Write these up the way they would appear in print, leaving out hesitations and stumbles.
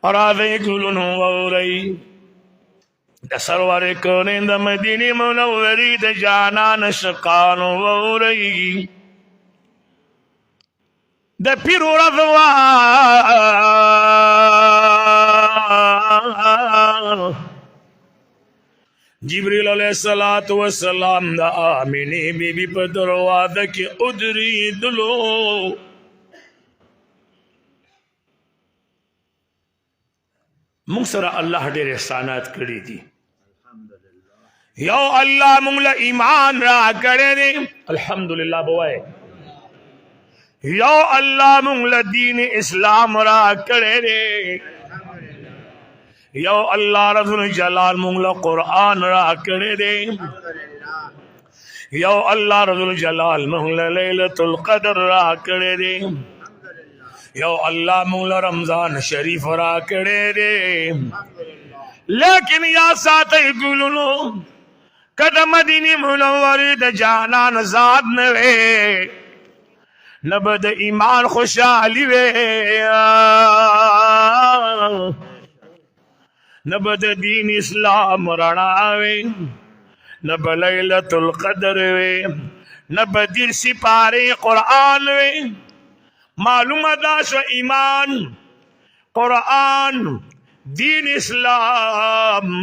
اور راځئ ګلونو واورئ د سرور کونین د مدینې منورې د جانان شقانو واورئ د پیر رضوان جبریل علیہ الصلوۃ والسلام د آمینې بیبي په دروازه کې ودرېدلو مونږ سره الله ډېر احسانات کړي دي یو الله مونږ له ایمان را کړی دی الحمدلله بوایه یو الله مونږ له دین اسلام را کړی دی یو الله رب الجلال مونږ له قرآن را کړی دی یو الله رب الجلال مونږ له لیلۃ القدر را کړی دی یو الله مونږ له رمضان شریف را کړی دی لیکن یا ساتئ ګلونو که د مدینې منورې د جانان ذات نه وی نه به د ایمان خوشحالي وی نه به د دین اسلام رڼا وی نه به لیلۃ القدر وی نه به دیر سپارې قرآن وی معلومه دا شو ایمان قرآن دین اسلام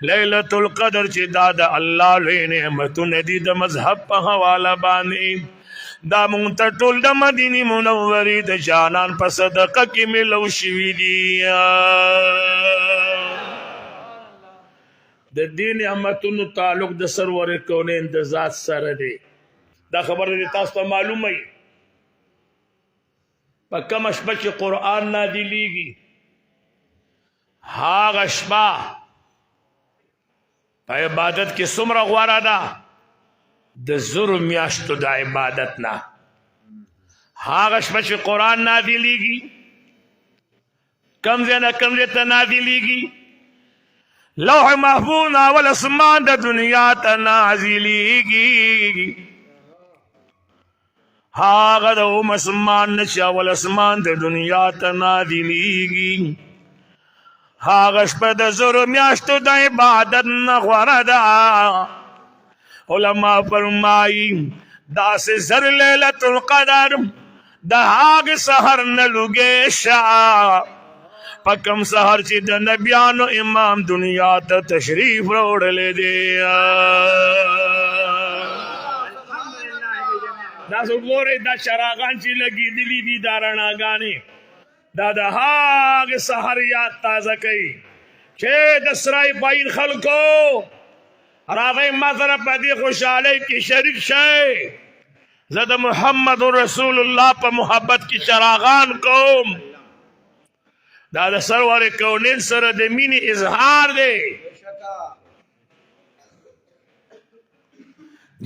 لیلۃ القدر چې دا د الله لوی نعمتونه دي د مذهب په حواله باندې دا مونږ ته ټول د مدینې منورې د جانان په صدقه کې ملو شوي دي د دې نعمتونو تعلق د سرور کونین د ذات سره دی دا خبره دې تاسو ته معلومه وي په کومه شپه چې قرآن نازلېږي هغه شپه په عبادت کې څومره غوره ده د زرو میاشتو د عبادت نه هغه شپه چې قرآن نازلېږي کم ځای نه کم ځای ته نازلېږي لوح محفوظ اول اسمان د دنیا ته نازلېږي هغه د اوم اسمان نه چې اول اسمان د دنیا ته نازلېږي هغه شپه د زرو میاشتو د عبادت نه غوره ده علماء فرمایي داسې زر لیلۃ القدر د هغه سحر نه لوګې شه په کوم سحر چې د نبیانو امام دنیا ته تشریف راوړلی دی دا وګورئ دا چراغان چې لګېدلي دي دا رڼاګانې دا د هغه سحر یاد تازه کوي چې د سرای پاین خلکو راغی ما سره په دې خوشحالۍ کې شریک شئ زه د محمد رسول الله په محبت کې چراغان کوم دا د سرور کونین سره د مینې اظهار دی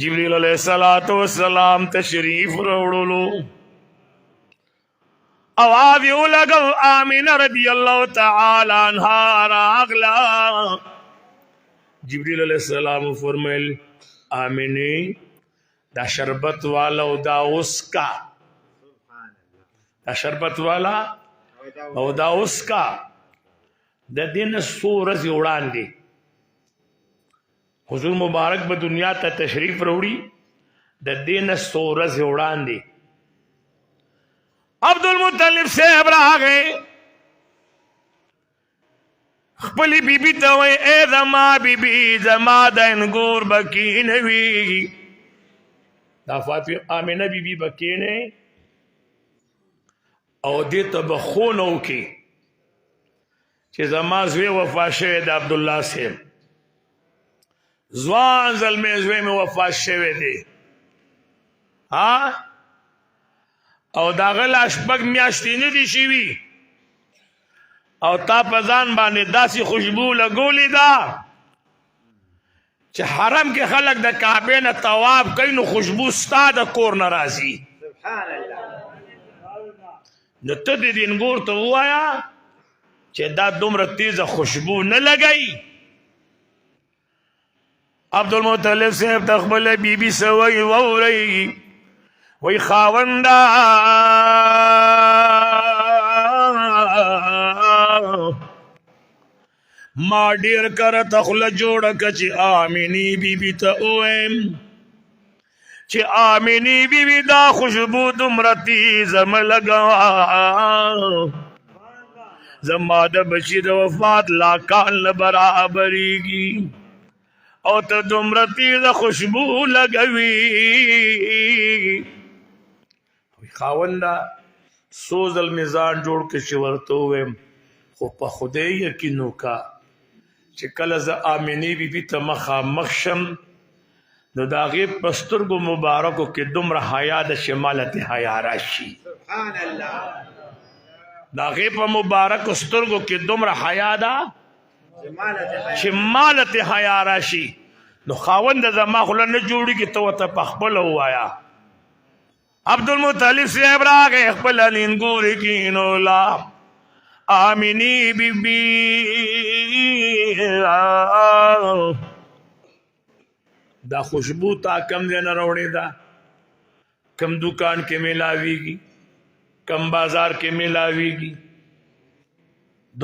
جبریل علیہ السلام تشریف راوړلو آواز یې ولګو آمینه رضی الله تعالی عنها راغله جبریل علیہ السلام فرمیل آمینه دا شربت والا او دا اسکا دا شربت والا او دا اسکا د دین سورز وړاندې حضور مبارک به دنیا ته تشریف وروړي د دین سورز وړاندې عبدالمطلب صاحب راغی خپلی بی بی ته وایي ای زما بی بی زما د انګور به کښېنوي دا فاطمه آمینه بی بی به کښېنی او دې ته به خونه وکړي چې زما زوی وفات شوی د عبدالله صاحب ځوان زلمی زوی مې وفات شوی دی او د هغه لا شپږ میاشتې نه دي شوي او تا په ځان باندې داسې خوشبو لګولې ده چې حرم کې خلک د کعبې نه طواف کوي نو خوشبو ستا د کور نه راځي نو ته دې انګور ته ووایه چې دا دومره تیزه خوشبو نه لګوي عبدالمطلب صاحب ته خپله بیبي څه وایي واورئ وی خاونده ما ډیر کړه تخله جوړه کچ آمینی بیبی ته اویم چې آمینی بیبی دا خوشبو دومره تیزه مه لګوه زما د بچی د وفات لا کال نه برابریږي او ته دومره تیزه خوشبو لګوي خاونده څو ځل میزان جوړ کړ چې ورته ووایم خو په خدای یقین وکړه چې کله زه آمینې بیبي ته مخامخ شم نو د هغې په سترګو مبارکو کې دومره حیا ده چې ماله تې حیا راشي سبحان الله د هغې په مبارکو سترګو کې دومره حیا ده چې ماله تې حیا راشي نو خاونده زما خوله نه جوړېږي ته ورته پخپله ووایه عبدالمطلب صاحب راغی خپله نینګورې کینولا آمینی بیبی دا خوشبو تا کم ځای نه راوړې ده کم دکان کې میلاویږي کم بازار کې میلاویږي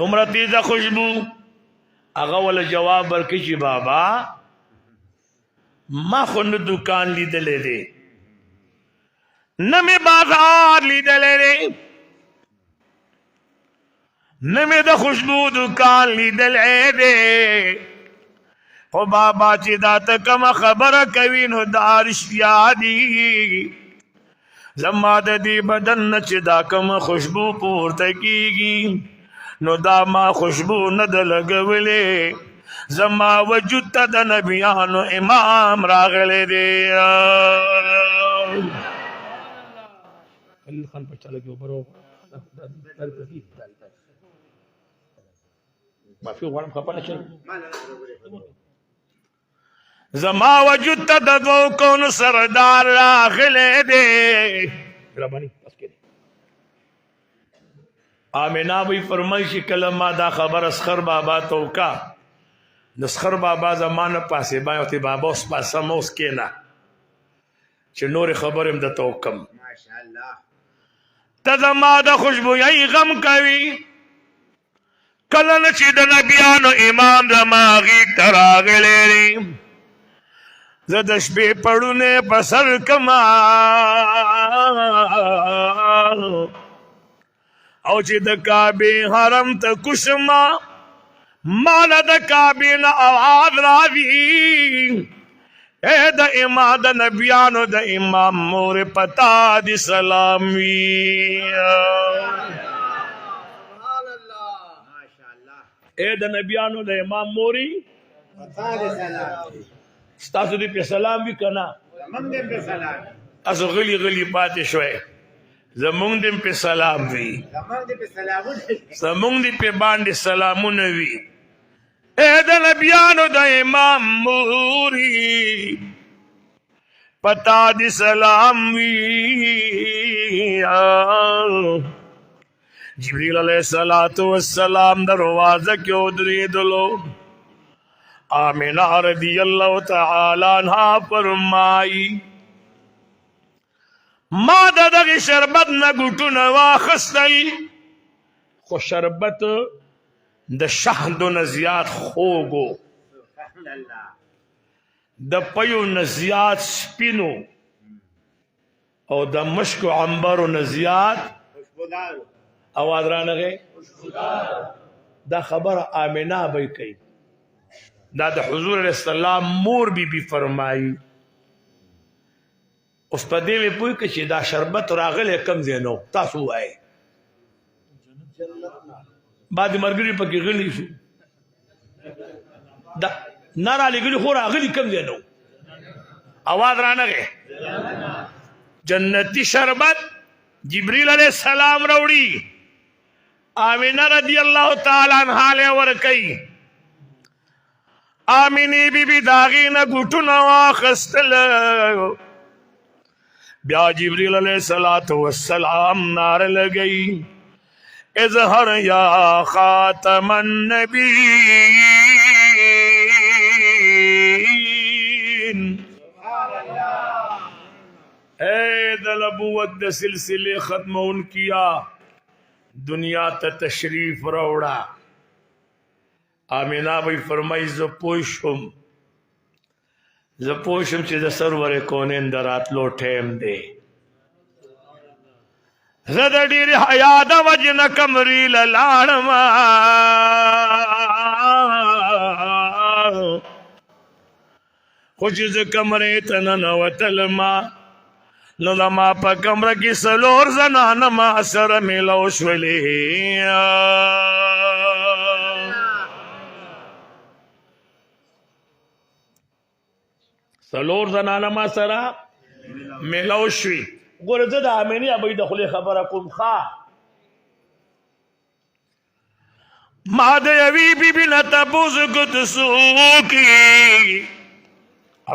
دومره تیزه خوشبو هغه وله جواب ورکړي چې بابا ما خو نه دکان لیدلی دی نه مې بازار لیدلی دی نه مې د خوشبو دکان لیدلی دی خو بابا چې دا ته کومه خبره کوي نو دا رښتیا دي زما د دې بدن نه چې دا کومه خوشبو پورته کېږي نو دا ما خوشبو نه ده لګولې زما وجود ته د نبیانو امام راغلی دی خلیل خان په چاله کې وبرو معافي غواړم خفه نه شئ زما وجود ته د دوو کونو سردار راغلی دی آمینه وی فرمایي چې کله ما دا خبر اسخر بابا ته وکړه نو اسخر بابا زما نه پاسېبا یو ته بابا اوس پاسم اوس کېنه چې نورې خبرې هم درته وکړم ته زما د خوشبویۍ غم کوي کله نه چې د نبیانو امام زما غېږ ته راغلی دی زه د شپې پړونه په سر کما او چې د کعبې حرم ته کوشما ماله د کعبې نه اواز راځي اے د امام د نبیانو د امام مور پتا دي سلام وي اے د نبیانو د امام موري پتا دي سلام ستاسو دې په سلام وي که نه زمونږ دې په سلام تاسو غلي غلي پاتې شوی زمونږ دې په سلام وي زمونږ دې په سلامونه زمونږ دې په باندې سلامونه وي اے د نبیانو د امام موري پتا دې سلام وي جبریل علیہ السلام دروازه کې ودرېدلو آمینہ رضی اللہ تعالی عنہ فرمائی ما د دغه شربت نه ګوټونه واخیستل خو شربت د شهدو نه زیات خوږ د پیو نه زیات سپینو او د مشکو عنبرو نه زیات اواز رانغی دا خبر آمینہ به کوي دا د حضور علیہ السلام مور بی بی فرمائی اوس په دې مې پوه کړه چې دا شربت راغلی کم ځای نه و تاسو ووایئ بعد ملګري پکې غلي شو دا نه رالېږلي خو راغلي کم ځای نه و اواز رانغی جنتی شربت جبریل علیہ السلام راوړي آمینہ رضی اللہ تعالی عنہا له ورکوي آمینی بی بی داغینا گوٹونا واخستل بیا جبریل علیہ السلام نار لگئی اظہر یا خاتم النبیین اے دلبوت دا سلسلے ختمون کیا دنیا ته تشریف راوړه. آمینه بی فرمای زه پوه شم چې د سرور کونین د راتلو ټیم دی. زه د ډېرې حیا د وجې نه کمرې له لاړمه، خو چې زه کمرې ته ننوتلمه نو د ما په کمره کې څلور زنانه ما سره میلاو شولې. څلور زنانه ما سره میلاو شوي. ګوره زه د امینې ابۍ د خولې خبره کوم ښه. ما د یوې بیبي نه تپوس کو ته څوک یې؟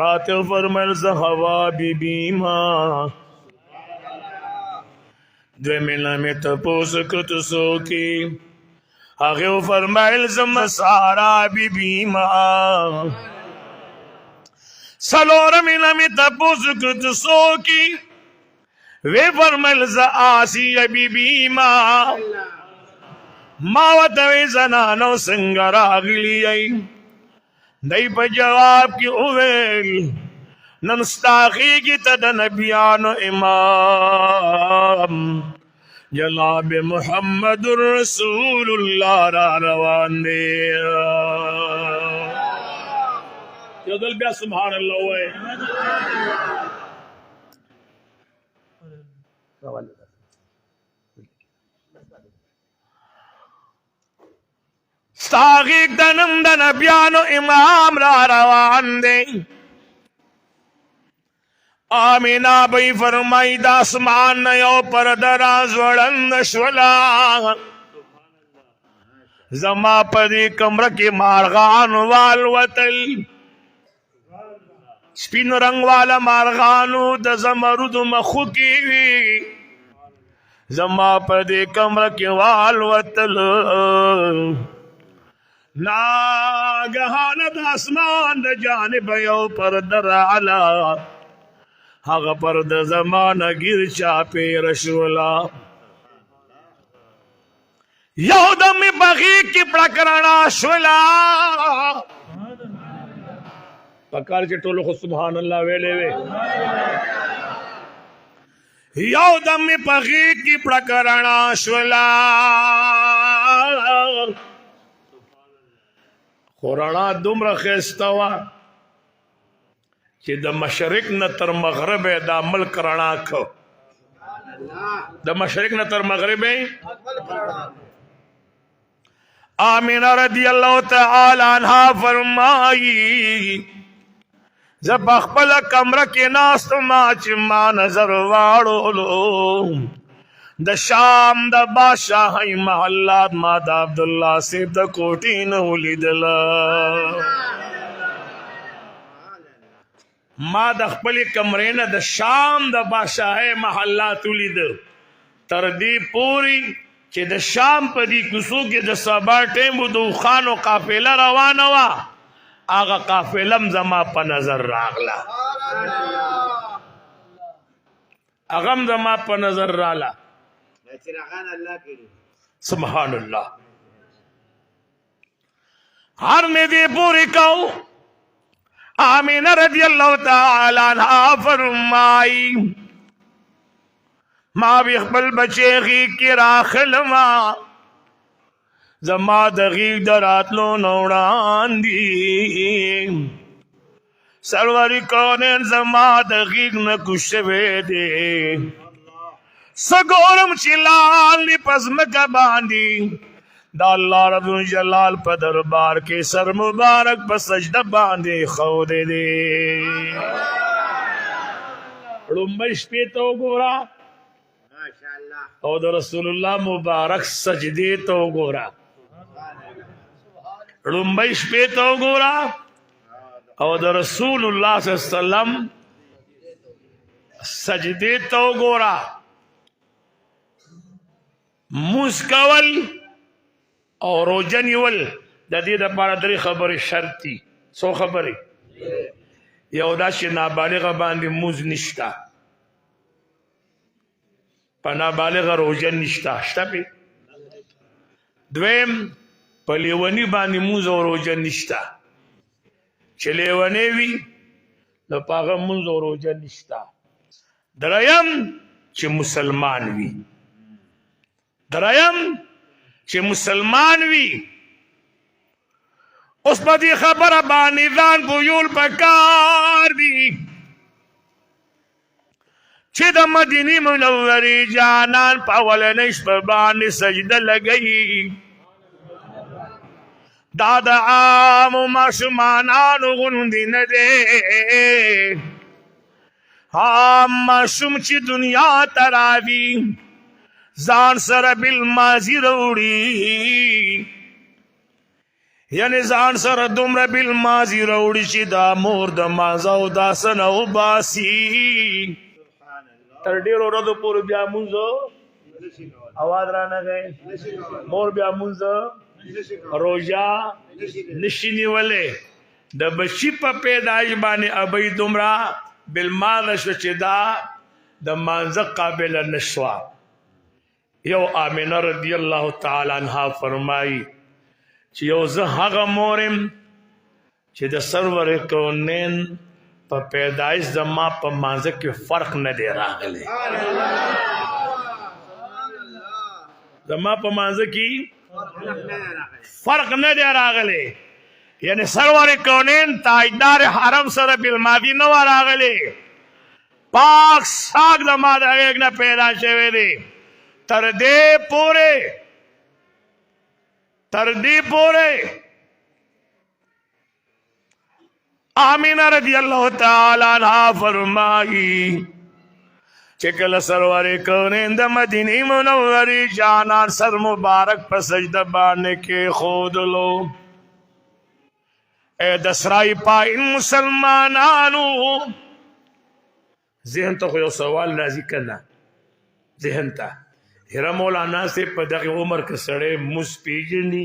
راته فرمیل زه حوا بیبي ما. دویمې نه مې تپوس کو ته څوک یې؟ هغې وفرمیل زه مساره بیبي ما. څلورمې نه مې تپوس کو ته څوک یې؟ وی فرمیل زه آسیه بیبي ما. ما ورته وی زنانو څنګه راغلي یئ؟ دی په جواب کې وویل نن ستا غېږې ته د نبیانو امام جناب محمد رسول الله را روان دی. یو ځل بیا سبحان الله ووایئ. ستا غېږ ته نن د نبیانو امام را روان دی. آمینه بی فرمای د اسمان نه یو پرده را ځوړنده شوله. زما په دې کمره کې مارغان والوتل. سپین رنګ والا مارغانو د زمرودو مخوکې وي. زما په دې کمره کې والوتل. ناګهانه د اسمان د جانبه یو پرده راغله. هغه پرده زما نه ګیر چاپېره شوله. یو دم مې په غېږ کې پړک رڼا شوله. پکار چې ټولو خو سبحان الله ویلې وې. یو دم مې په غېږ کې پړک رڼا شوله. خو رڼا دومره ښایسته وه چې د مشرق نه تر مغربه دا ملک رڼا کو. د مشرق نه تر مغربه. آمینه رضی الله تعالی عنها فرمایي زه په خپله کمره کې ناست ما چې ما نظر واړولو د شام د بادشاهۍ محلات ما د عبدالله صاحب د کوټې نه ولیدله. ما د خپلې کمرې نه د شام د بادشاهۍ محلات ولیده. تر دې پورې چې د شام په دې کوڅو کې د سبا ټیم و د اوښانو قافله روانه وه. هغه قافله هم زما په نظر راغله. هغه هم زما په نظر راغله. سبحان الله. هر مې دې پورې کو. آمینه رضی الله تعالی عنها فرمایي ما بی خپل بچې غېږ کې راخلمه. زما د غېږ د راتلو نه وړاندې سرور کونین زما د غېږ نه کوز شوی دی. څه ګورم چې لاندې په ځمکه باندې د الله رب الجلال په دربار کې سر مبارک په سجده باندې ښودی دی. لومړی شپې ته وګوره او د رسول الله مبارک سجدې ته وګوره. لومړی شپې ته وګوره او د رسول الله صلی الله علیه وسلم سجدې ته وګوره. مونځ کول او روژه نیول د دې دپاره درې خبرې شرط دي. څو خبرې؟ یو دا چې نابالغه باندې مونځ نشته. په نابالغه روژه نشته. شته پې دویم په لیوني باندې مونځ او روژه نشته چې لیونی وي نو په هغه مونځ او روژه نشته دریم چې مسلمان وي اوس په دې خبره باندې ځان پویول پکار دي چې د مدینې منورې جانان په اولنۍ شپه باندې سجده لګوي دا د عامو ماشومانانو غوندې نه دی عام ماشوم چې دنیا ته راوي ځان سره بالماضي راوړي یعنی ځان سره دومره بالماضي راوړي چې دا مور د مازه او داسه نه وباسي تر ډېرو ورځو پورې بیا مونځ اواز رانغی مور بیا مونځ روژه نشي نیولی د بچي په پیدایش باندې ابۍ دومره بالماضه شوه چې دا د مانځه قابله نه شوه یو آمنه رضی الله تعالی عنها فرمایي چې یو زه هغه مور یم چې د سرور کونین په پیدایش زما په مانځه کې فرق نه دی راغلی زما په مانځه کې فرق نه دی راغلی یعنی سرور کونین تاجدار حرم سره بالماضي نه و راغلی پاک ساک زما د هغې نه پیدا شوی دی تر دې پورې آمینہ رضی اللہ تعالی عنہ فرمائی چې کله سرور کونین د مدینې منورې جانان سر مبارک په سجده باندې کې خودلو اے د سرای پاین مسلمانانو ذهن ته خو یو سوال راځي کنه ذهن ته هره مولانا سے په دغه عمر کې سړی مونځ پیژني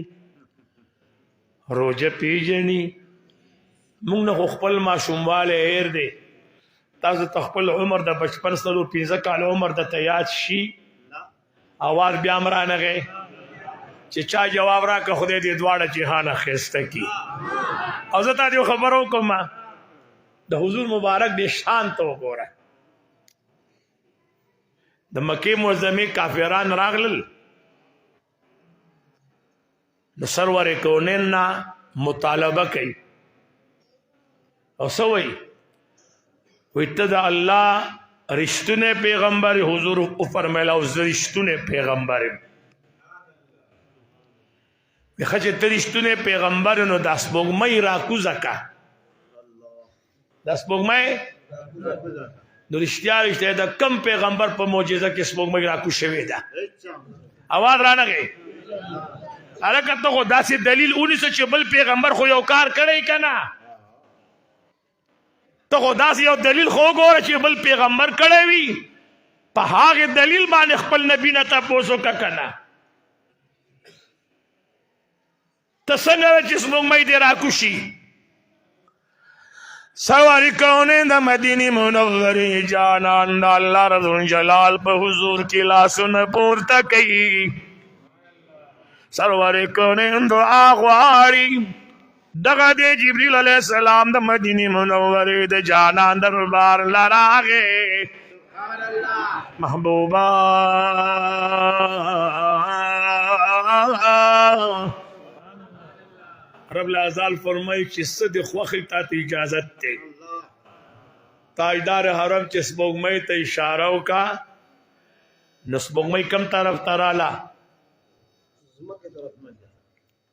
روژه پیژني مونږ نه خپل ماشوموالی هیر دی تاسو ته خپل عمر د بچپن 15 کال عمر د یاد شي اواز بیا هم رانغی چې چا جواب راکړه خدای دې دواړه جهان ښایسته کړي او زه تا دې خبر وکړم د حضور مبارک دې شان ته وګوره د مکې معظمې کافران راغلل د سرور کونین نه مطالبه کوي او څه وایي ته د الله رښتونی پیغمبر حضور وفرمیل او زه رښتونی پیغمبر یم ښه چې ته رښتونی پیغمبر نو دا سپوږمۍ راکوزه که دا سپوږمۍ نو رښتیا د کم پیغمبر په معجزه کې سپوږمۍ راکوز شوې ده اواز رانغی هلکه ته خو داسې دلیل ونیسه چې بل پیغمبر خو یو کار کړی که نه ته خو داسې یو دلیل خو وګوره چې بل پیغمبر کړی وي په هغې دلیل باندې خپل نبي نه تپوس وکړه که نه ته څنګه ده چې سپوږمۍ دې راکوشي سوار کونین د مدینې منورې جانان د الله رب الجلال په حضور کې لاسونه پورته کوي سرور کونین دعا غواړي دغه دی جبریل علیہ السلام د مدینې منورې د جانان دربار لراغې محبوبا رب العزال فرمایي چې څه د خوښې تا ته اجازت دی تاجدار حرم چې سپوږمۍ ته اشاره وکړه نو سپوږمۍ کم طرف ته راله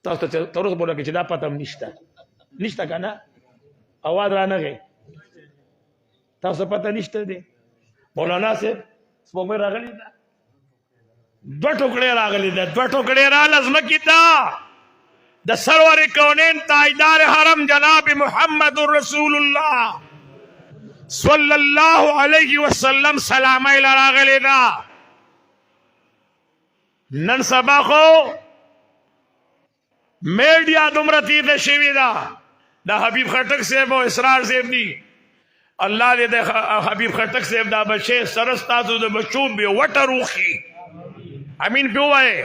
تاسو ته تر اوسه پورې چې دا پته هم نشته که نه اواز رانغی تاسو پته نشته دی مولانا صاحب سپوږمۍ راغلې ده 2 ټوکړې راغلې ده 2 ټوکړې راله ځمکې ته د سرور کونین تاجدار حرم جناب محمد رسول الله صلی الله علیه وسلم سلامۍ راغلې ده نن سبا خو میډیا دومره تیزه شوې ده د حبیب خټک صاحب او اسرار صاحب دي الله دې د حبیب خټک صاحب دا بچی سره ستاسو د بچو بې وټه روخي امین پې ووایې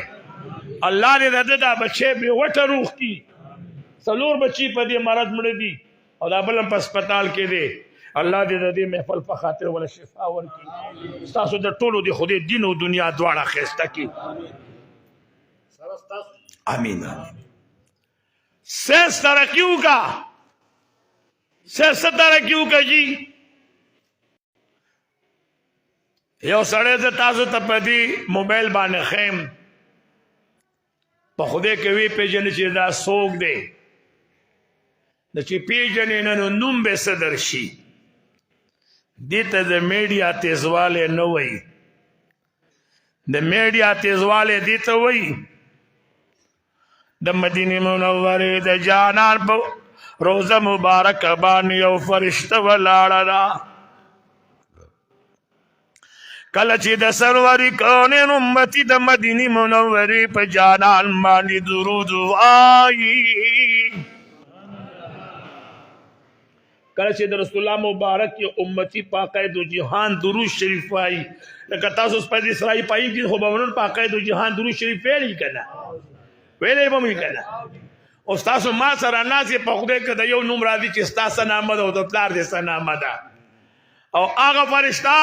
الله دې د دا بچي به وټه روح کی څلور بچي په دې مرض مړ دي او دا بل په هسپتال کې دي الله دې د دې محفل په خاطر ولا شفا ورکړي تاسو د ټولو د خدای دین او دنیا دواړه خسته کی امين سیس ترقیو کا سیاست ترقیو کا جی یو سړی د تاسو ته په دې موبایل باندې خیم په خدای کې وی پیژنې چې دا څوک دی د چې پیژنې نه نو نوم به څه درشي دې ته د میډیا تیزوالی نه وایي د میډیا تیزوالی دې ته وایي د مدینې منورې د جانان په روزه مبارکه باندې یو فرشته ولاړه ده کله چې د سرور کونین امتی د مدینې منورې په جانان باندې درود وایي کله چې د رسول الله مبارک یو امتی پاکه دو جهان درود شریف وایي لکه تاسو په دې اسرائیل پای کې خو باندې پاکه دو جهان درود شریف ویلې کنه ویلې به مې کنه او تاسو ما سره ناسې په خدای کې د یو نوم راځي چې تاسو نامه ده او د پلار دې نامه ده او هغه فرشتہ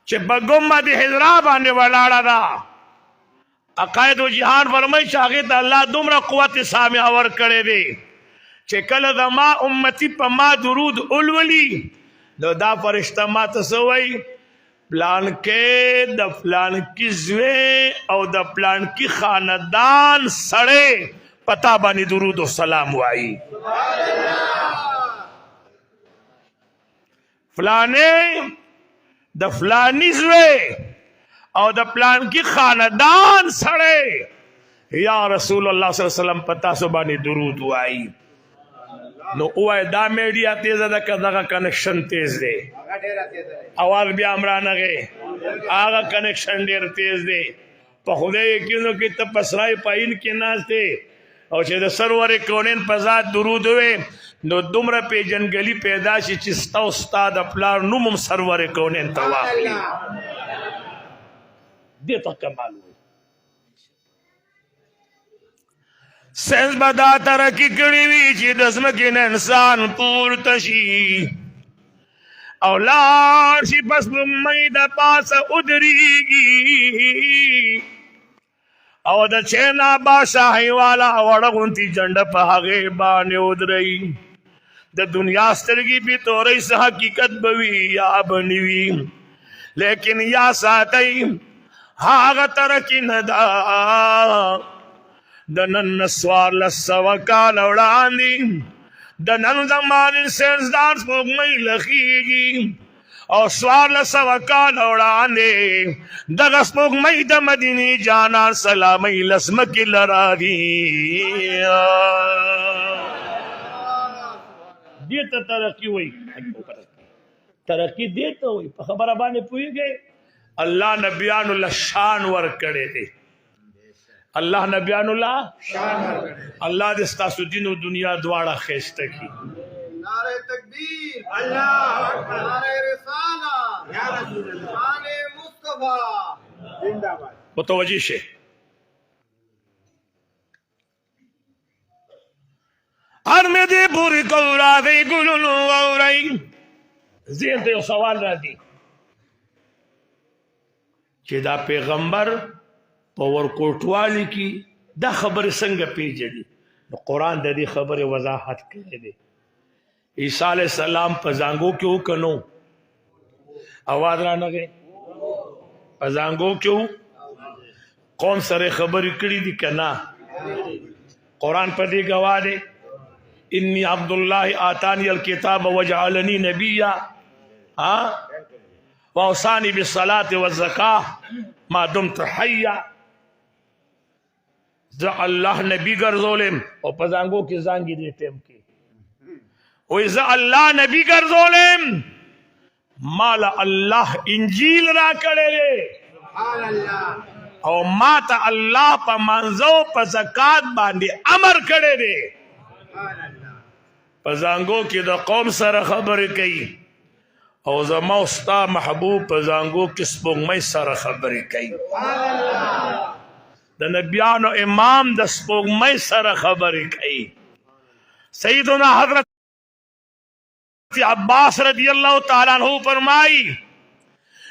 چې په ګمبد حضرا باندې ولاړه ده عقاید و جهان فرمایي چې هغې ته الله دومره قوت سامعه ورکړی دی چې کله د ما امتی په ما درود اولولي نو دا فرشته ما ته څه وایي پلانکې د پلانکي زوی او د پلانکي خاندان سړی پتا باندې درود و سلام وایي فلانې د فلانی زوی او د پلانکي خاندان سړی یا رسول الله صلی الله علیه وسلم پتا سو باندې درود وایي نو اوه دا میډیا تیزه ده که دغه کنکشن تیز دی اواز بیا هم رانغی هغه کنکشن ډېر تیز دی په خدای یقینو کې ته په سرای پاین کې ناست دی او چې د سرور کونین په ذات درود وې نو دومره پیژنګلي پیدا شي چې ستا او ستا د پلار نوم هم سرور کونین ته واخلي دې ته کمال وایي سینس به دا ترقي کړې وي چې د ځمکې نه انسان پورته شي او لاړ شي په سپوږمۍ د پاسه ودرېږي او د چینا بادشاهۍ والا وړه غوندې جنډه په هغې باندې ودروي د دنیا سترګې بې تورۍ څه حقیقت به وي یا به نه وي لیکن یا ساتئ هغه ترقي نه ده د نن څوارلس سوه کاله وړاندې د نن زمانې ساینسدان سپوږمۍ لخیږي او 1400 کاله وړاندې دغه سپوږمۍ د مدینې جانان سلامۍ لسمکې لراغي دې ته ترقي وایي ترقي دې ته وایي په خبره باندې پوهېږئ الله نبیانو له شان ورکړی دی الله نبیان الله الله دې ستاسو دین او دنیا دواړه ښایسته کړي نعرہ تکبیر اللہ اکبر نعرہ رسالت یا رسول اللہ شان مصطفی زندہ باد متوجہ شه هر مې دې پوری کورا دی ګلونو اورای زین ته یو سوال راځي چې دا پیغمبر په ورکوټوالي کې دا خبره څنګه پیژني نو قرآن د دې خبره وضاحت کړی دی عیسی علیہ السلام په زانګو کې وکنو اواز را نغی په زانګو کې قوم سره خبرې کړې دي کنا قرآن په دې گواه دی انی عبد الله آتانی الکتاب وجعلنی نبیا واوصانی بالصلاة والزکاة ما دمت حیا زه الله نبی ګرځولم او په زانګو کې زانګې دې ټیم کې وای زه الله نبی ګرځولم مال الله انجیل را کړی سبحان الله او ما ته الله په منځو په زکات باندې امر کړی دی سبحان الله په زانګو کې د قوم سره خبرې کوي او زما او ستا محبوب په زانګو کې سپوږمۍ سره خبرې کوي د نبیانو امام د سپوږمۍ سره خبرې کوي. سیدنا حضرت عباس رضی الله تعالی عنہ فرمایي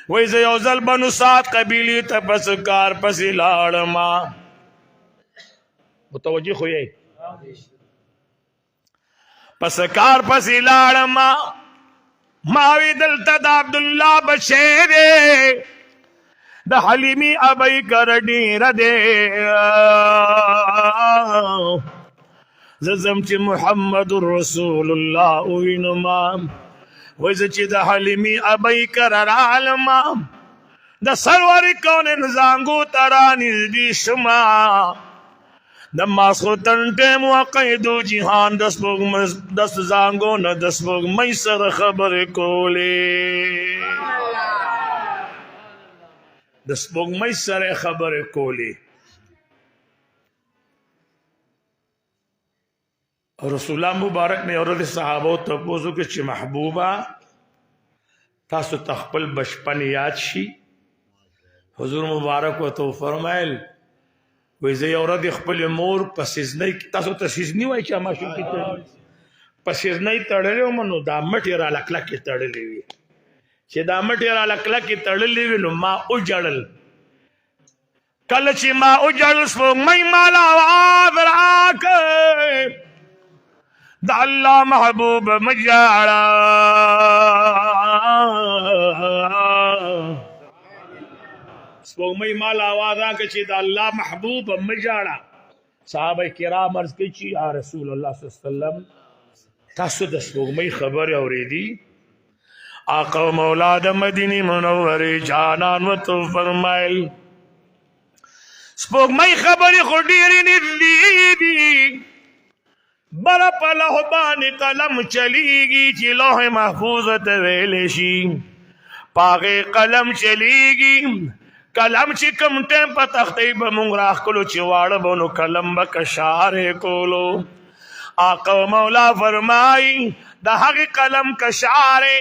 وای زه یو ځل بنو سعد قبیلې ته پس کار پسې لاړم. متوجه خو یې پس کار پسې لاړم. ما وی دلته د عبدالله بچی دی د حلیمی ابی کر ډیر دی زم چې محمد رسول الله وینما وای چې د حلیمی ابی کر عالم د سرور کون زانګو ترانی دې شما د ماسختن ټیم وقیدو جهان د زانګو نه د سپوږمۍ سره خبرې کولې د سپوږمۍ سره خبرې کولې. رسول الله مبارک نے اورد صحابو ته پوښتنه وکړه چې محبوبه تاسو خپل بچپن یاد شي؟ حضور مبارک ورته فرمایل وای زه یو ورځ خپل مور په سیزنۍ تاسو ته سیزنۍ وای چې ماشوم کې په سیزنۍ تړلې وم نو دا مټې را لکلکې تړلې وي چې دا مټې را لکلکې تړلې وي نو ما وجړل. کله چې ما وجړل سپوږمۍ ماله آواز راکړ د الله محبوب مجاړه سپوږمۍ مال آواز راکړه چې د الله محبوب مجاړه. صحابه کرام عرض کوي چې یا رسول الله صلی الله علیه وسلم تاسو د سپوږمۍ خبرې اورېدي؟ آقا و مولا د مدینې منورې جانان ورته فرمایل سپوږمۍ خبرې خو ډېرې نږدې دي بره په لوح باندې قلم چلیږي چې لوح محفوظ ته ویلی شي په هغې قلم چلیږي. کلم چې کوم ټیم په تختۍ به مونږ راښکلو چې واړه به نو کلم به کشارې کولو. آقا و مولا فرمایي د هغې قلم کشارې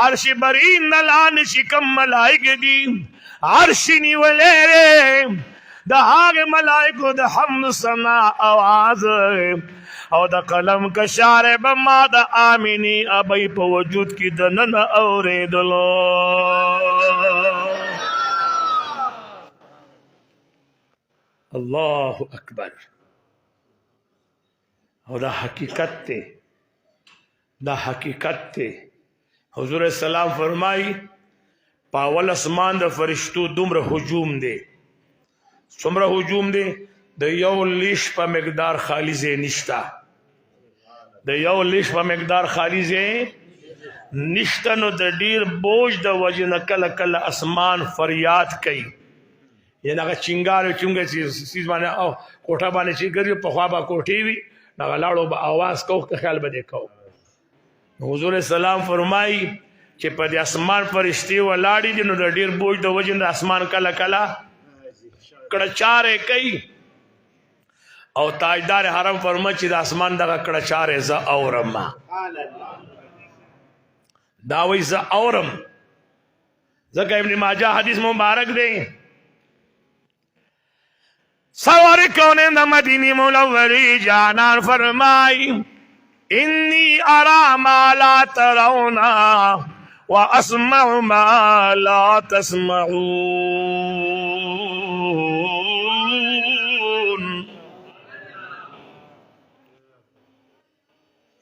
عرش برین نه لاندې چې کوم ملایکې دي عرش نیولی دی د هغې ملایکو د حمد ثنا اواز او د قلم کشارې به ما د آمینې ابۍ په وجود کې دننه اورېدلو. الله اکبر. او دا حقیقت تے دا حقیقت تے حضور السلام فرمائی پاول اسمان دا فرشتو دومره حجوم دے څومره حجوم دے د یو لیش په مقدار خالی ځای نشته د یو لیش په مقدار خالی ځای نشته نو د ډیر بوج د وجې نه کله کله اسمان فریاد کوي یعنی هغه چنګار چونګه چې سیز باندې او کوټه باندې چې ګرځي په خوا به کوټې وي هغه لاړو به آواز کوو که خیال به دې کوو. حضور السلام فرمایي چې په دې اسمان فرشتې ولاړې دي نو د ډېر بوج د وجې نه اسمان کله کله کړچارې کوي او تاجدار حرم فرمایي چې د اسمان دغه کړچارې زه اورم دا وایي زه اورم ځکه ابن ماجه حدیث مبارک دی سوار کونین دا مدینی منوری جانان فرمائی انی ارا ما لا ترونا و اسمع ما لا تسمعون.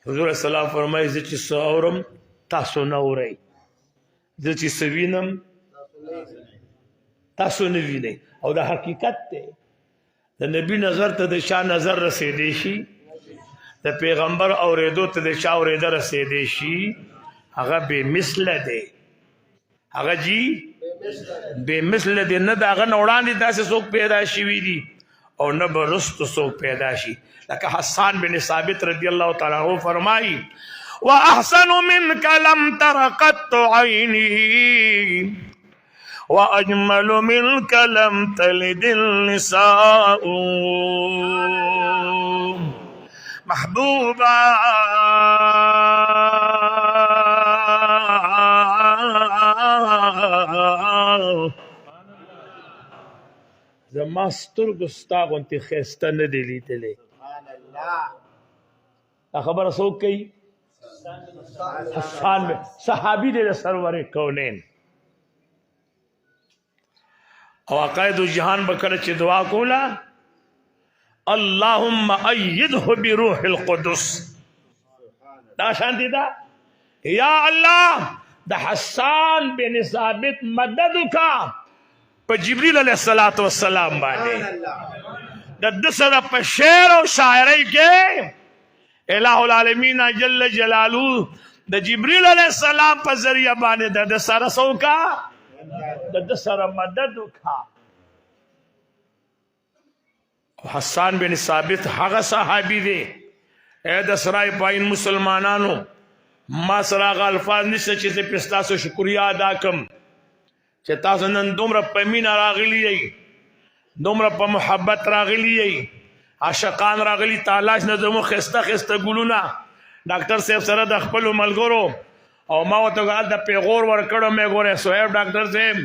حضور السلام فرمائی زه چې څه اورم تاسو نه اورئ زه چې څه وینم تاسو نه وینئ او دا حقیقت دی. د نبی نظر ته د شاه نظر رسیدې شي د پیغمبر اورېدو ته د شاه اورېده رسیدې شي هغه بې مثله دی هغه جی بې مثله دی نه د هغه نه وړاندې داسې څوک پیدا شوي دي او نه به رستو څوک پیدا شي لکه حسان بن ثابت رضی الله تعالی عنہ فرمایي واحسن منك لم تر قط عيني وأجمل منك لم تلد النساء. محبوبا زما زما سترګو ستا غوندې ښایسته نه دی لیدلی سبحان الله دا خبره څوک کوي حسان صحابي دی د سرور کونین او عقاید جهان به کله چې دعا کوله اللهم ایده بروح القدس دا شانتی دا یا الله د حسان بن ثابت مدد وکا په جبريل علیه السلام باندې د د سره په شعر او شاعرۍ کې الہ العالمین جل جلاله د جبريل علیه السلام په ذریعہ باندې د سره سوکا د سره مدد وکا حسان بن ثابت هغه صحابي دی اے د سرای پاین مسلمانانو ما سره هغه الفاظ نشته چې زه پې ستاسو شکریا ادا کړم چې تاسو نن دومره په مینه راغلي یئ دومره په محبت راغلي یئ عاشقان راغلي تالاش نه زموږ ښایسته ښایسته ګلونه ډاکټر صاحب سره د خپلو ملګرو او ما ورته هلته پیغور ورکړو مې ګورې صاحب ډاکټر صاحب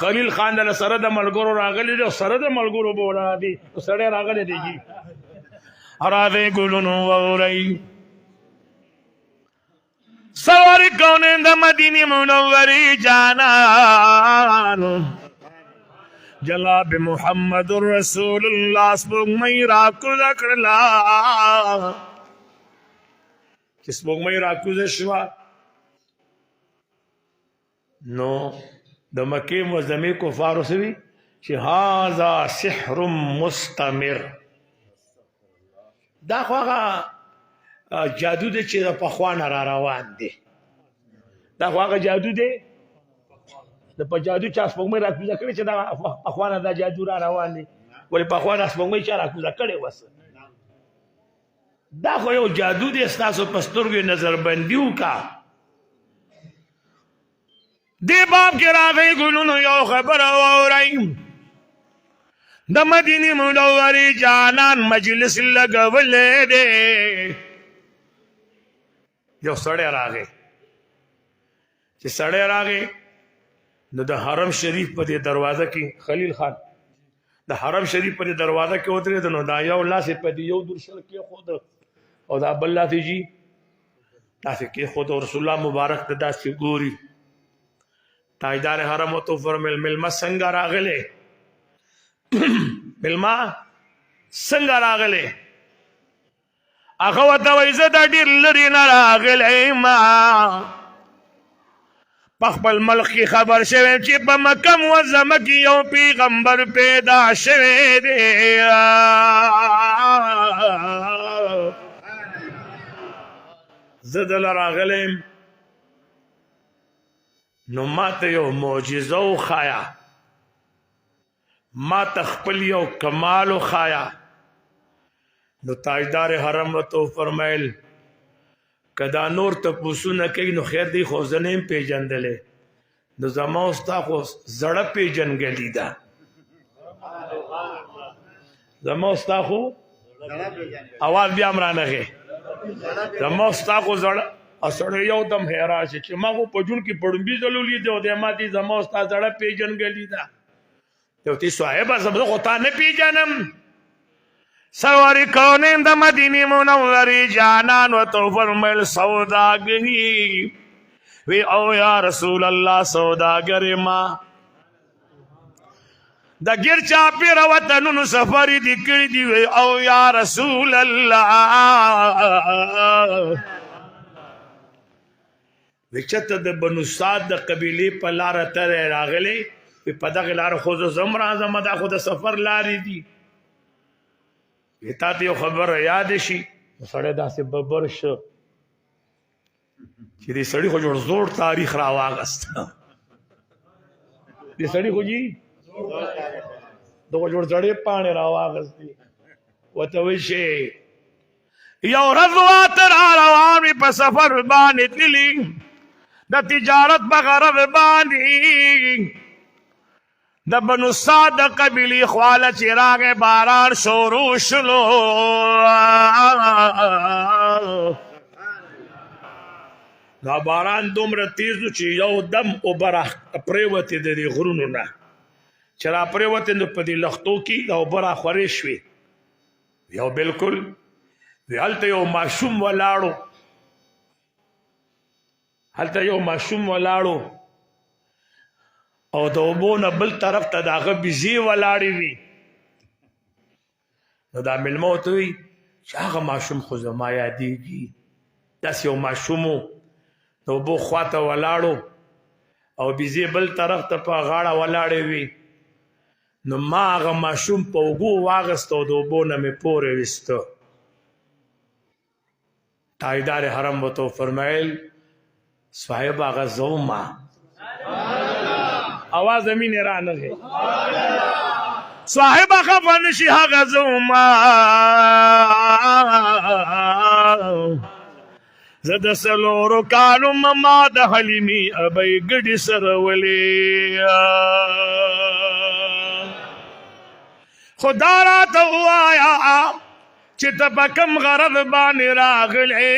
خلیل خان دله سره د ملګرو راغلی دی او سره د ملګرو به ولاړ دي سړی راغلی دی جي راځئ ګلونو واورئ سرور کونین د مدینې منورې جانان جناب محمد رسول الله سپوږمۍ راکوزه کړله چې سپوږمۍ راکوزه شوه نو د مکې معظمې کفارو سوي چې هذا سحر مستمر دا خو هغه جادو دی چې د پخوا نه را روان دی دا خو هغه جادو دی د په جادو چا سپوږمۍ راکوزه کړې چې دا پخوا نه دا جادو را روان دی ولې پخوا نه سپوږمۍ چا راکوزه کړې وسه دا خو یو جادو دی ستاسو په سترګو نظربندي وکړه دی باب کې راغی ګلونو یو خبره واورئ د مدینې منورې جانان مجلس لګولی دی یو سړی راغی چې سړی راغی نو د حرم شریف په دې دروازه کې خلیل خان د حرم شریف په دې دروازه کې ودرېد نو دا یو لاس یې په دې یو درشل کېښود او دا بل لاس یې جي داسې کېښود او رسول الله مبارک ته داسې ګوري تاجدار حرم ورته وفرمیل مېلمه څنګه راغلی مېلمه څنګه راغلی هغه ورته وایي زه دا ډېر لرې نه راغلی ما په خپل ملک کې خبر شوی چې په مکه معظمه کې یو پیغمبر پیدا شوی دی زه دله راغلی نو ما ته یو معجزه وښایه ما ته خپل یو کمال وښایه نو تاجدار حرم ورته وفرمیل که دا نور تپوسونه کوي نو خیر دی خو زه نه یم پېژندلی نو زما او ستا خو زړه پېژنګلي ده زما او ستا خو اواز بیا هم رانغی زما او ستا خو زړه سړی یو دم حیران شي چې ما خو په ژوند کې پړومبي ځل ولیدی او دی ما دې زما او ستا زړه پېژنګلي ده یو تی صاحبه زه خو تا نه پېژنم سوار کونین د مدینې منورې جانان ورته وفرمیل سوداګري وی او یا رسول الله سوداګرې ما د ګیر چاپېره وطنونو سفر دي کړي دي وی او یا رسول الله وچته د بنو سعد د قبیلې په لاره ترې راغلی په دغه لاره خو زه ځم راځم دا خو د سفر لارې دي تا ته یو خبره یاد شي سړی داسې ببر شو چې دې سړي خو جوړ زوړ تاریخ راواغست دې سړي خو جي دغه جوړ زړې پاڼې راواغستې ورته وایي شي یو ورځ واته را روان وي په سفر باندې تللي د تجارت په غرض باندې د بنو سعد د قبیلې خواله چې راغی باران شروع شلو دا باران دومره تیز و چې یو دم اوبه پرېوتې د دې غرونو نه چې را پرېوتې نو په دې لښتو کې د اوبه راخورې شوې یو بلکل وی هلته یو ماشوم ولاړو او د اوبو نه بل طرف ته د هغه بیزې ولاړې وي نو دا مېلمه ورته وایي چې هغه ماشوم خو زما یادېږي داسې یو ماشوم و د اوبو خواته ولاړو او بیزې بل طرف ته په غاړه ولاړې وي نو ما هغه ماشوم په اوږو واغسته او د اوبو نه مې پورې ویسته تاجدار حرم ورته وفرمیل صاحب هغه زه وما آواز مینې رانغی صاحب خفه نشي هغه زه وما زه د څلورو کالو ما د حلیمې ابۍ ګډې سره ولې خدا راته ووایه چې ته په کوم غرض باندې راغلی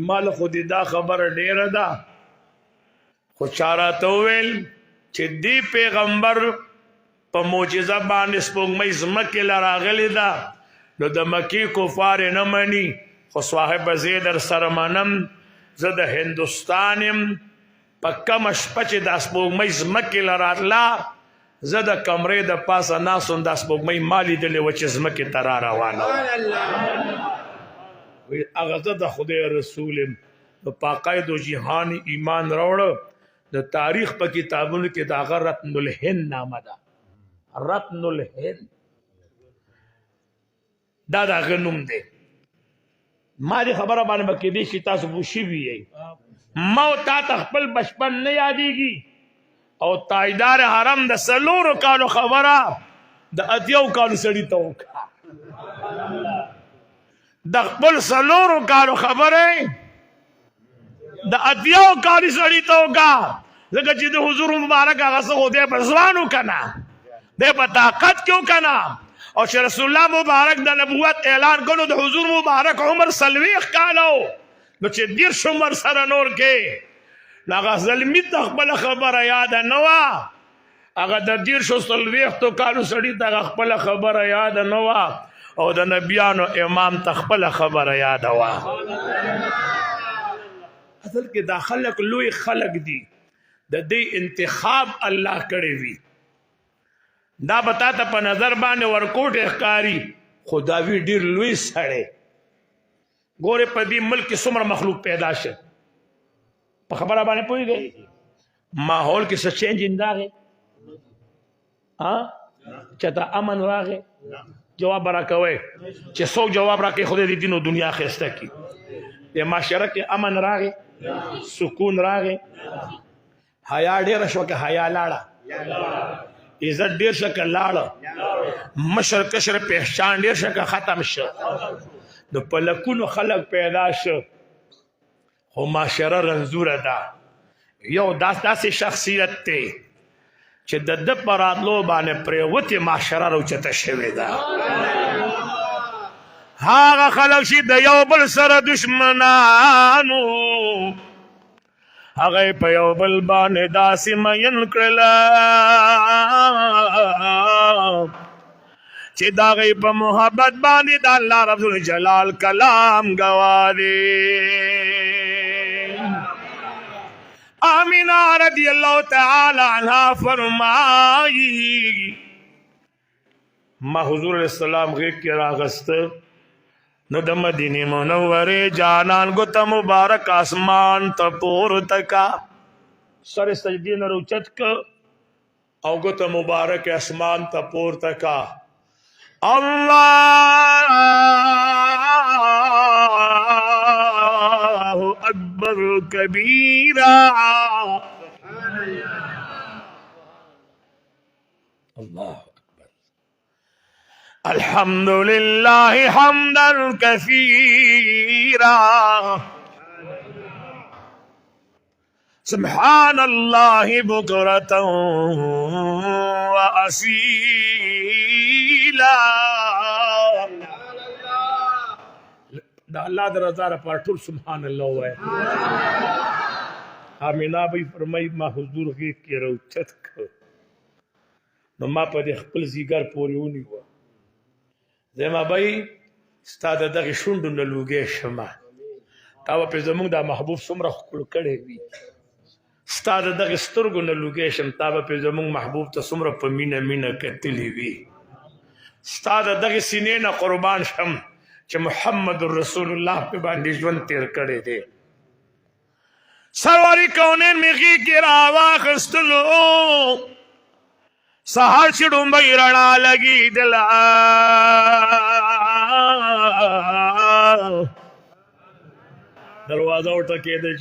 ما له خو دې دا خبره ډېره ده خو چا راته وویل چې دې پیغمبر په معجزه باندې سپوږمۍ ځمکې له راغلې ده نو د مکې کفار یې نه مني خو صاحب زه در سره منم زه د هندوستان یم په کومه شپه چې دا سپوږمۍ ځمکې له راتله زه د کمرې د پاسه ناست وم دا سپوږمۍ ما لیدلې وه چې ځمکې ته را روانه وه هغه زه د خدای رسول یم نو په عقاید و جهان ایمان راوړه د تاریخ په کتابونو کې د هغه رتن الهند نامه ده رتن الهند دا د هغه نوم دی ما دې خبره باندې به کېدی شي تاسو پوه شوي یئ ما او تا ته خپل بچپن نه یادېږي او تاجدار حرم د 4 کالو خبره د 8 کالو سړي ته وکړه د خپل 4 کالو خبره د 8 کالو سړي ته وکړه ځکه چې د حضور مبارک هغه څه خو دی په ځوان وکنه دی په طاقت کې وکنه او چې رسول الله مبارک د نبوت اعلان کړو د حضور مبارک عمر 40 کالو نو چې 10 عمر سره نور کې هغه زلمي ته خپل خبره یاد نه وه هغه د 10 کالو سړي ته خپل خبره یاد نه وه او د نبیانو امام ته خپل خبره یاد وه اصل کې دا خلق لوی خلق دي د دې انتخاب الله کړی وي دا بتا ته په نظر باندې ورکوټ ښکاری خدا وی ډیر لوی سړی ګوره په دې ملک کې څومره مخلوق پیدا شه په خبره باندې پوهیږئ ماحول کې څه چینج راغی چېرته امن راغی جواب راکوئ چې څوک جواب راکوي خدای دې دین او دنیا ښایسته کړي د معاشره کې امن راغی سکون راغی حیا ډېره شوه که حیا لاړه عزت ډېر شه که لاړه مشر کشر پهچان ډېر شه که ختم شه د پلکونو خلق پیدا شه خو معاشره رنځوره ده یو داسې شخصیت دی چې د ده په راتلو باندې پرېوتې معاشره راوچته شوې ده هغه خلق چې د یو بل سره دشمنانو هغه په یو بل باندې داسې مین کړله چې د هغې په محبت باندې د الله رب جلال کلام ګواه دی آمینہ رضی اللہ تعالی عنہ فرمائی ما حضور علیہ السلام غیب کی راغست نو د مدینه منوره جانان گتا مبارک آسمان تا پور تکا سر سجدی نه روچت ک او گتا مبارک آسمان تا پور تکا اللہ اکبر کبیرا اللہ الحمد لله حمدا كثيرا سبحان الله بكرة وأصيلا د الله د رضا لپاره ټول سبحان الله وایه. آمینه بی فرمایي ما حضور غیږ کې راوچت کړ نو ما په دې خپل ځیګر پورې ونیوه. زما بی ستا د دغې شونډو نه لوګی شمه تا به پرې زمونږ دا محبوب څومره ښکل کړی وي. ستا د دغې سترګو نه لوګی شم تا به پرې زمونږ محبوب ته څومره په مینه مینه کتلي وي. ستا د دغې سینې نه قربان شم چې محمد رسول الله په باندې ژوند تیر کړی دی. سرور کونین می غیږ کې راواخیستلو سهار چې ډومبۍ رڼا لګېدله دروازه وټکېده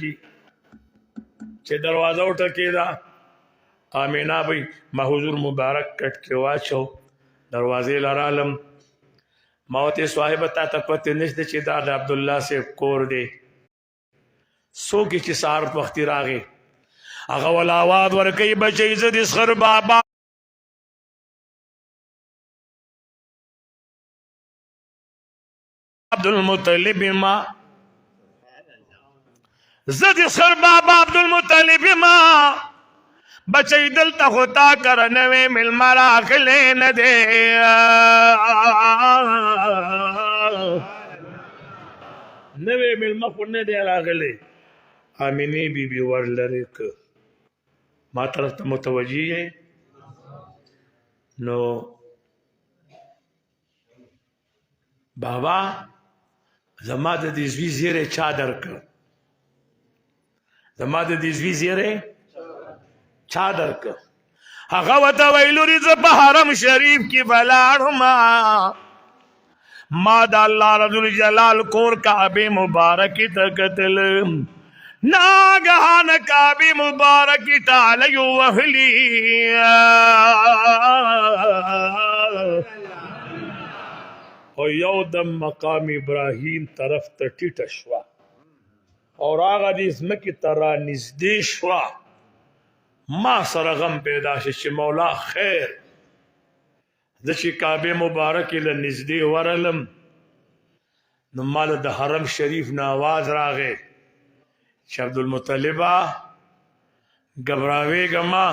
چې دروازه وټکېده آمینه بی ما حضور مبارک کټ کې واچو دروازې لرالم. ما ورته صاحبه تا ته پته نشته چې دا د عبدالله صاحب کور دی. څوک چې سهار وختي راغی هغه ولا آواز ورکوي بچی زه د اصغر بابا عبدالمطلب ما زه د اصغر بابا عبدالمطلب ما بچی دلته خو تا کره نوی مېلمه راغلی نه دی. نوی مېلمه خو نه دی راغلی. آمینې بیبي ور لرې که ما طرف ته متوجه یې نو بابا زما د دې زوی زیری چا درکړ زما د دې زوی زیری چا درکړ هغه ورته ویل لورې زه په حرم شریف کې ولاړم ما د الله رب الجلال کور کعبې مبارکې ته کتل ناگهان کعبې مبارکې ټالی وهلي او یو دم مقام ابراهیم طرف ته ټیټه شوه او هغه دې ځمکې ته رانږدې شوه. ما سره غم پیدا شو چې مولا خیر زه چې کعبې مبارکې له نږدې ورغلم نو ما له د حرم شریف نه آواز راغی چې عبدالمطلبه ګبراویږه ما